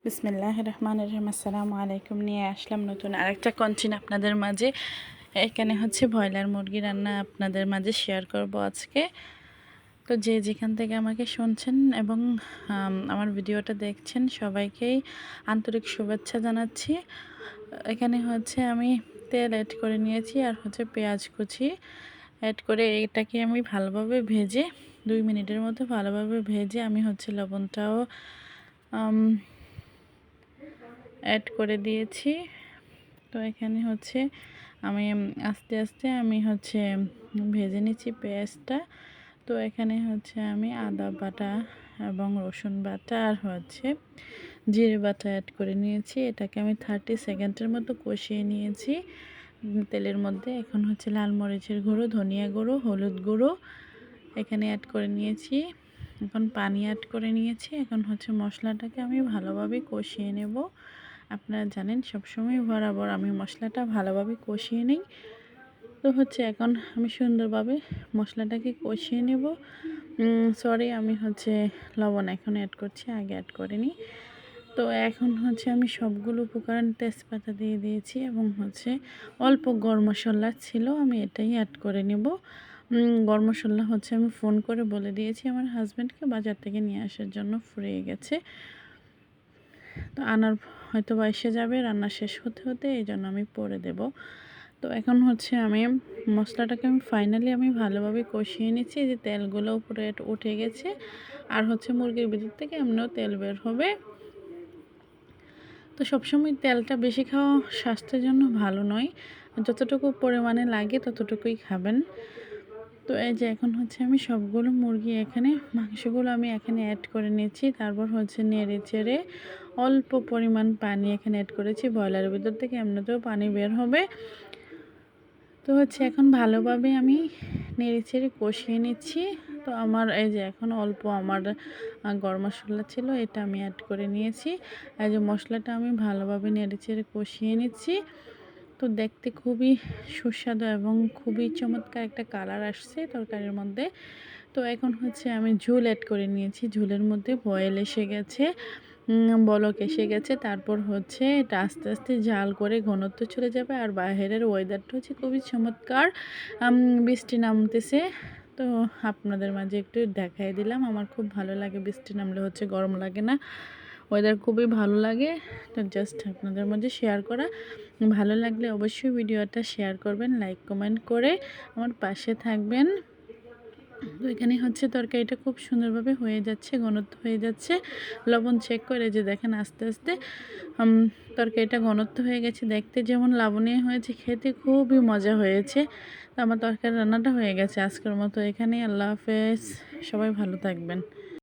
বিসমিল্লাহির রহমানির রহিম। আসসালামু আলাইকুম। নিয়ে আসলাম নতুন আরেকটা কন্টেন্ট আপনাদের মাঝে। এখানে হচ্ছে ব্রয়লার মুরগি রান্না আপনাদের মাঝে শেয়ার করব আজকে। তো যে যেখান থেকে আমাকে শুনছেন এবং আমার ভিডিওটা দেখছেন সবাইকেই আন্তরিক শুভেচ্ছা জানাচ্ছি। এখানে হচ্ছে আমি তেল অ্যাড করে নিয়েছি আর হচ্ছে পেঁয়াজ কুচি অ্যাড করে এটাকে আমি ভালোভাবে ভেজে 2 মিনিটের মতো ভালোভাবে ভেজে আমি হচ্ছে লবণটাও অ্যাড করে দিয়েছি। তো এখানে হচ্ছে আমি আস্তে আস্তে আমি হচ্ছে ভেজে নিচ্ছি পেঁয়াজটা। তো এখানে হচ্ছে আমি আদা বাটা এবং রসুন বাটা আর হচ্ছে জিরে বাটা অ্যাড করে নিয়েছি। এটাকে আমি 30 সেকেন্ডের মতো কষিয়ে নিয়েছি তেলের মধ্যে। এখন হচ্ছে লাল মরিচের গুঁড়ো, ধনিয়া গুঁড়ো, হলুদ গুঁড়ো এখানে অ্যাড করে নিয়েছি। এখন পানি অ্যাড করে নিয়েছি। এখন হচ্ছে মশলাটাকে আমি ভালোভাবে কষিয়ে নেব। আপনারা জানেন সবসময় বরাবর আমি মশলাটা ভালোভাবে কষিয়ে নিই। তো হচ্ছে এখন আমি সুন্দরভাবে মশলাটাকে কষিয়ে নেব। সরি, আমি হচ্ছে লবণ এখন অ্যাড করছি, আগে অ্যাড করিনি। তো এখন হচ্ছে আমি সবগুলো উপকরণ তেজপাতা দিয়ে দিয়েছি এবং হচ্ছে অল্প গরম মশলা ছিল, আমি এটাই অ্যাড করে নেব। গরম মশলা হচ্ছে আমি ফোন করে বলে দিয়েছি আমার হাজব্যান্ডকে বাজার থেকে নিয়ে আসার জন্য, ফুরিয়ে গেছে। তো আনার হয়তো বা এসে যাবে রান্না শেষ হতে হতে, এই জন্য আমি পরে দেব। তো এখন হচ্ছে আমি মশলাটাকে ফাইনালি আমি ভালোভাবে কষিয়ে নিচ্ছি। যে তেলগুলো উপরে উঠে গেছে আর হচ্ছে মুরগির ভিতর থেকে এমনিও তেল বের হবে। তো সবসময় তেলটা বেশি খাওয়া স্বাস্থ্যের জন্য ভালো নয়, যতটুকু পরিমাণে লাগে ততটুকুই খাবেন। তো এই যে এখন হচ্ছে আমি সবগুলো মুরগি এখানে মাংসগুলো আমি এখানে অ্যাড করে নিয়েছি। তারপর হচ্ছে নেড়ে চেড়ে অল্প পরিমাণ পানি এখানে অ্যাড করেছি। ব্রয়লারের ভিতর থেকে এমনিতেও পানি বের হবে। তো হচ্ছে এখন ভালোভাবে আমি নেড়ে চেড়ে কষিয়ে নিচ্ছি। তো আমার এই যে এখন অল্প আমার গরম মশলা ছিল, এটা আমি অ্যাড করে নিয়েছি। এই যে মশলাটা আমি ভালোভাবে নেড়ে চেড়ে কষিয়ে নিচ্ছি। তো দেখতে খুবই সুস্বাদু এবং খুবই চমৎকার একটা কালার আসছে তরকারির মধ্যে। তো এখন হচ্ছে আমি ঝোল অ্যাড করে নিয়েছি। ঝোলের মধ্যে বয়েল এসে গেছে, বলক এসে গেছে। তারপর হচ্ছে এটা আস্তে আস্তে জাল করে ঘনত্ব চলে যাবে। আর বাইরের ওয়েদারটা হচ্ছে খুবই চমৎকার, বৃষ্টি নামতেছে। তো আপনাদের মাঝে একটু দেখাই দিলাম। আমার খুব ভালো লাগে বৃষ্টি নামলে, হচ্ছে গরম লাগে না, ওয়েদার খুবই ভালো লাগে। তো জাস্ট আপনাদের মাঝে শেয়ার করা। ভালো লাগলে অবশ্যই ভিডিওটা শেয়ার করবেন, লাইক কমেন্ট করে আমার পাশে থাকবেন। তো এখানে হচ্ছে তরকারিটা খুব সুন্দরভাবে হয়ে যাচ্ছে, ঘনত্ব হয়ে যাচ্ছে। লবণ চেক করে যে দেখেন আস্তে আস্তে তরকারিটা ঘনত্ব হয়ে গেছে। দেখতে যেমন লাবণীয় হয়েছে, খেতে খুবই মজা হয়েছে। তো আমার তরকারি রান্নাটা হয়ে গেছে আজকের মতো এখানেই। আল্লাহ হাফেজ, সবাই ভালো থাকবেন।